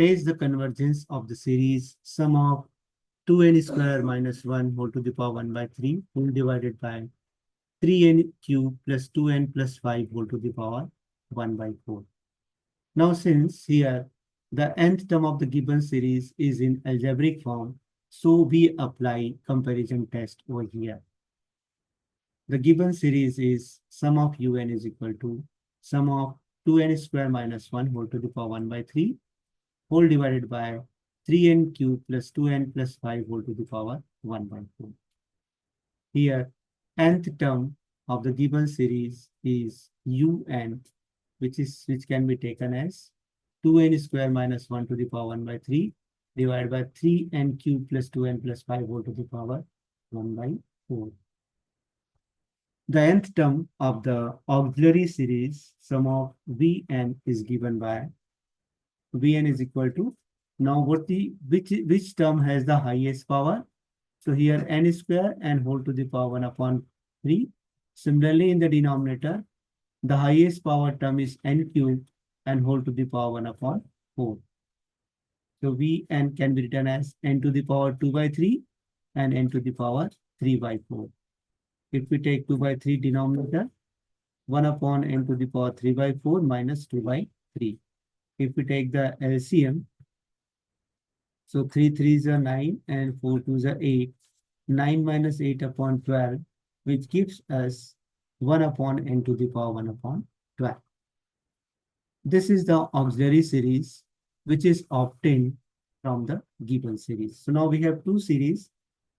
test the convergence of the series sum of 2n square minus 1 whole to the power 1 by 3 whole divided by 3n cube plus 2n plus 5 whole to the power 1 by 4. Now, since here the nth term of the given series is in algebraic form, so we apply comparison test over here. The given series is sum of un is equal to sum of 2n square minus 1 whole to the power 1 by 3 whole divided by 3n cube plus 2n plus 5 whole to the power 1 by 4. Here, nth term of the given series is un, which can be taken as 2n square minus 1 to the power 1 by 3 divided by 3n cube plus 2n plus 5 whole to the power 1 by 4. The nth term of the auxiliary series sum of Vn is given by Vn is equal to, now which term has the highest power? So here n square and whole to the power 1 upon 3. Similarly, in the denominator, the highest power term is n cube and whole to the power 1 upon 4. So Vn can be written as n to the power 2 by 3 and n to the power 3 by 4. If we take 2 by 3 denominator, 1 upon n to the power 3 by 4 minus 2 by 3. If we take the LCM, so 3 3s are 9 and 4 2s are 8. 9 minus 8 upon 12, which gives us 1 upon n to the power 1 upon 12. This is the auxiliary series which is obtained from the given series. So now we have two series.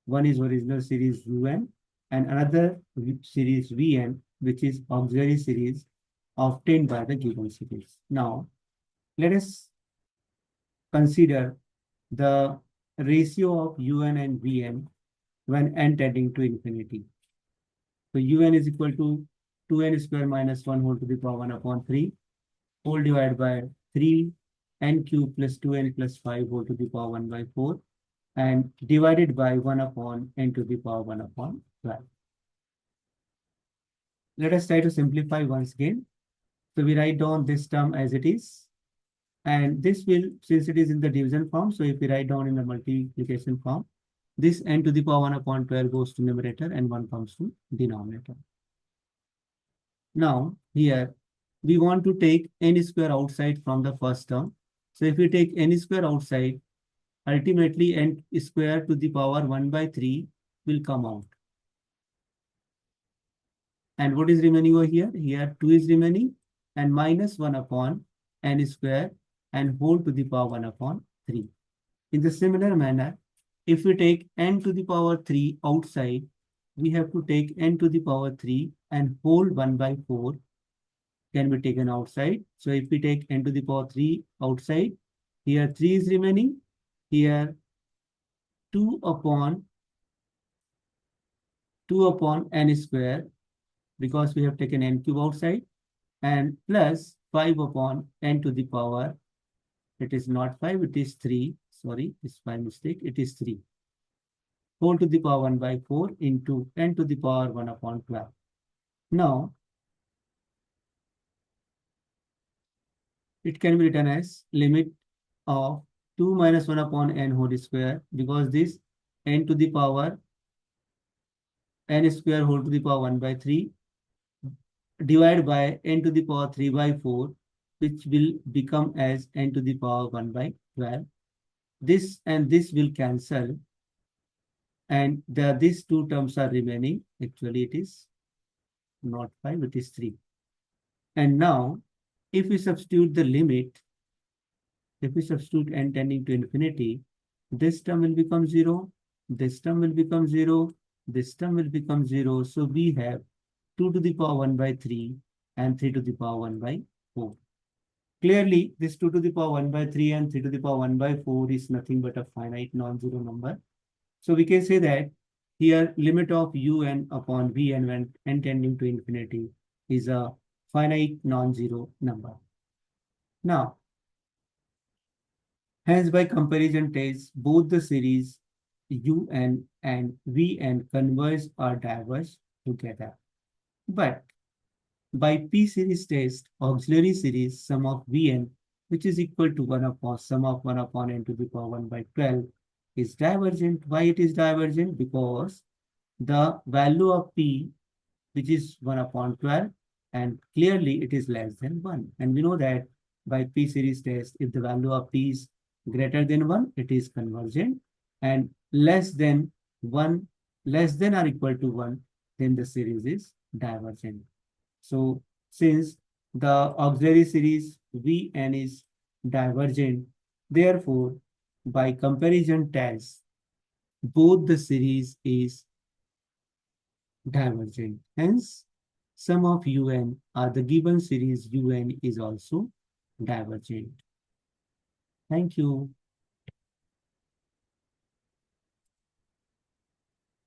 One is original series un and another series Vn, which is auxiliary series obtained by the given series. Now, let us consider the ratio of un and Vn when n tending to infinity. So un is equal to 2n square minus 1 whole to the power 1 upon 3 whole divided by 3n cube plus 2n plus 5 whole to the power 1 by 4 and divided by 1 upon n to the power 1 upon 12. Let us try to simplify once again. So we write down this term as it is. And this will, since it is in the division form, so if we write down in the multiplication form, this n to the power 1 upon 12 goes to numerator and 1 comes to denominator. Now, here, we want to take n square outside from the first term. So if we take n square outside, ultimately n square to the power 1 by 3 will come out. And what is remaining over here? Here 2 is remaining and minus 1 upon n square and whole to the power 1 upon 3. In the similar manner, if we take n to the power 3 outside, we have to take n to the power 3 and whole 1 by 4 can be taken outside. So if we take n to the power 3 outside, here 3 is remaining, here 2 upon n square, because we have taken n cube outside, and plus 5 upon n to the power, it is not 5, it is 3. Sorry, it's my mistake, it is 3. Whole to the power 1 by 4 into n to the power 1 upon 12. Now, it can be written as limit of 2 minus 1 upon n whole square, because this n to the power n square whole to the power 1 by 3 divided by n to the power 3 by 4, which will become as n to the power 1 by 12. This and this will cancel, and these two terms are remaining. Actually, it is not 5, it is 3. And now, if we substitute the limit, if we substitute n tending to infinity, this term will become 0, this term will become 0, this term will become 0. So we have 2 to the power 1 by 3 and 3 to the power 1 by 4. Clearly, this 2 to the power 1 by 3 and 3 to the power 1 by 4 is nothing but a finite non-zero number. So we can say that here limit of un upon Vn when n tending to infinity is a finite non-zero number. Now, hence by comparison test, both the series un and Vn converge or diverge together. But by P series test, auxiliary series sum of Vn which is equal to 1 upon sum of 1 upon n to the power 1 by 12 is divergent. Why it is divergent? Because the value of p, which is 1 upon 12, and clearly it is less than 1. And we know that by p series test, if the value of p is greater than 1, it is convergent, and less than 1, less than or equal to 1, then the series is divergent. So since the auxiliary series Vn is divergent, therefore by comparison test, both the series is divergent. Hence, sum of un or the given series un is also divergent. Thank you.